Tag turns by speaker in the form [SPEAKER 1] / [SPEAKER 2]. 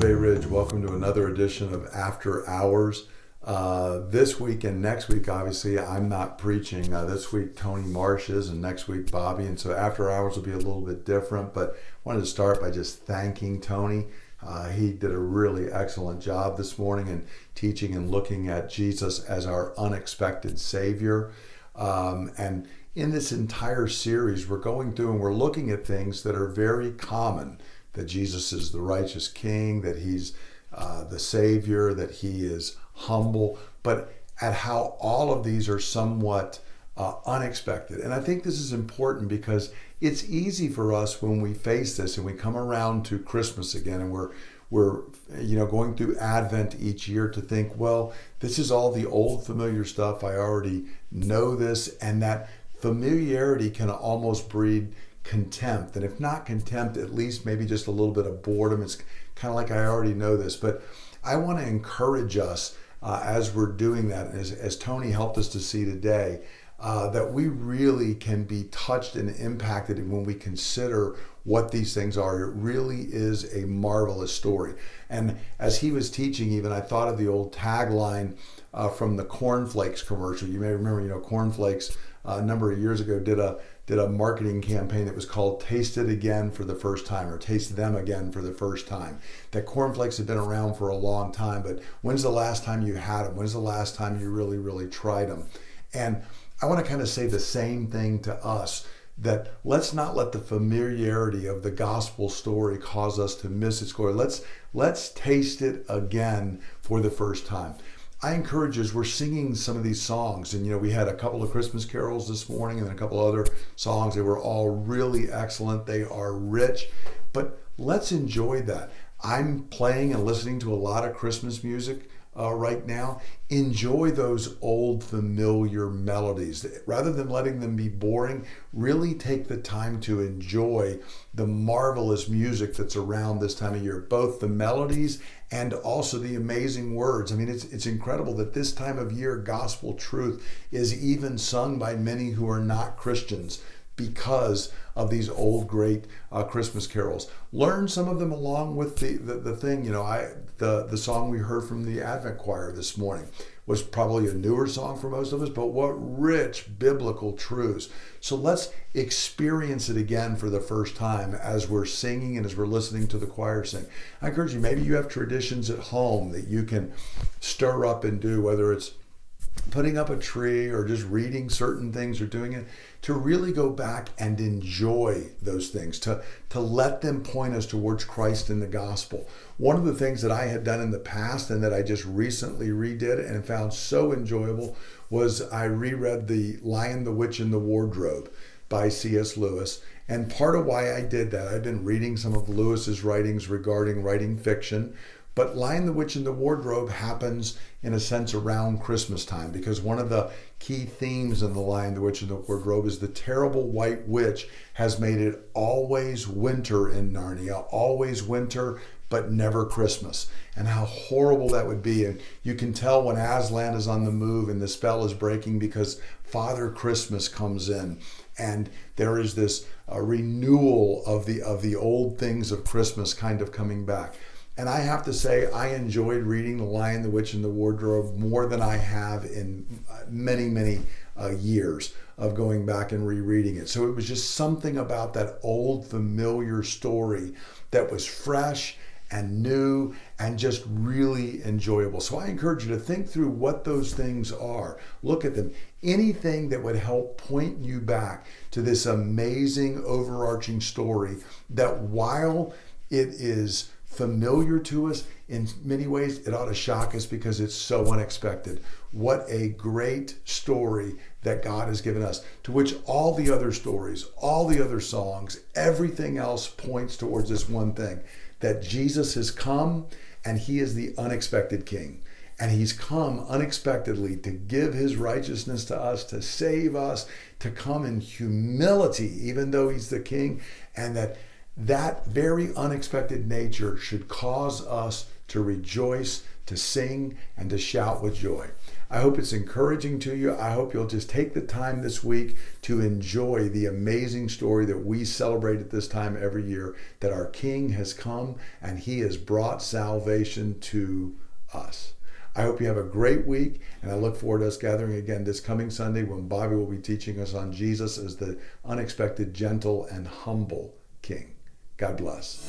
[SPEAKER 1] Bay Ridge. Welcome to another edition of After Hours. This week and next week, obviously, I'm not preaching. This week, Tony Marsh is, and next week, Bobby. And so After Hours will be a little bit different, but I wanted to start by just thanking Tony. He did a really excellent job this morning in teaching and looking at Jesus as our unexpected Savior. And in this entire series, we're going through and we're looking at things that are very common. That Jesus is the righteous King, that He's the Savior, that He is humble, but at how all of these are somewhat unexpected. And I think this is important because it's easy for us when we face this and we come around to Christmas again and we're going through Advent each year to think, well, this is all the old familiar stuff. I already know this, and that familiarity can almost breed contempt, and if not contempt, at least maybe just a little bit of boredom. It's kind of like, I already know this. But I want to encourage us as we're doing that, as Tony helped us to see today, that we really can be touched and impacted when we consider what these things are. It really is a marvelous story. And as he was teaching, even I thought of the old tagline from the Cornflakes commercial. You may remember, Cornflakes a number of years ago did a marketing campaign that was called Taste It Again for the First Time, or Taste Them Again for the First Time. That cornflakes have been around for a long time, but when's the last time you had them? When's the last time you really, really tried them? And I want to kind of say the same thing to us, that let's not let the familiarity of the gospel story cause us to miss its glory. Let's taste it again for the first time. I encourage you, as we're singing some of these songs, and we had a couple of Christmas carols this morning and then a couple other songs. They were all really excellent. They are rich, but let's enjoy that. I'm playing and listening to a lot of Christmas music right now. Enjoy those old familiar melodies. Rather than letting them be boring, really take the time to enjoy the marvelous music that's around this time of year, both the melodies and also the amazing words. I mean, it's incredible that this time of year, gospel truth is even sung by many who are not Christians because of these old great Christmas carols. Learn some of them along with the thing. The song we heard from the Advent choir this morning was probably a newer song for most of us, but what rich biblical truths. So let's experience it again for the first time as we're singing and as we're listening to the choir sing. I encourage you, maybe you have traditions at home that you can stir up and do, whether it's putting up a tree or just reading certain things or doing it, to really go back and enjoy those things, to let them point us towards Christ and the gospel. One of the things that I had done in the past and that I just recently redid and found so enjoyable was I reread The Lion, the Witch, and the Wardrobe by C.S. Lewis. And part of why I did that, I've been reading some of Lewis's writings regarding writing fiction, but Lion, the Witch, and the Wardrobe happens in a sense around Christmas time, because one of the key themes in The Lion, the Witch, and the Wardrobe is the terrible white witch has made it always winter in Narnia, always winter, but never Christmas. And how horrible that would be. And you can tell when Aslan is on the move and the spell is breaking, because Father Christmas comes in and there is this renewal of the old things of Christmas kind of coming back. And I have to say, I enjoyed reading The Lion, the Witch, and the Wardrobe more than I have in many, many years of going back and rereading it. So it was just something about that old familiar story that was fresh and new and just really enjoyable. So I encourage you to think through what those things are. Look at them. Anything that would help point you back to this amazing overarching story that, while it is familiar to us in many ways, it ought to shock us because it's so unexpected. What a great story that God has given us, to which all the other stories, all the other songs, everything else points towards this one thing, that Jesus has come and He is the unexpected King. And He's come unexpectedly to give His righteousness to us, to save us, to come in humility, even though He's the King, and that very unexpected nature should cause us to rejoice, to sing, and to shout with joy. I hope it's encouraging to you. I hope you'll just take the time this week to enjoy the amazing story that we celebrate at this time every year, that our King has come and he has brought salvation to us. I hope you have a great week, and I look forward to us gathering again this coming Sunday when Bobby will be teaching us on Jesus as the unexpected, gentle, and humble King. God bless.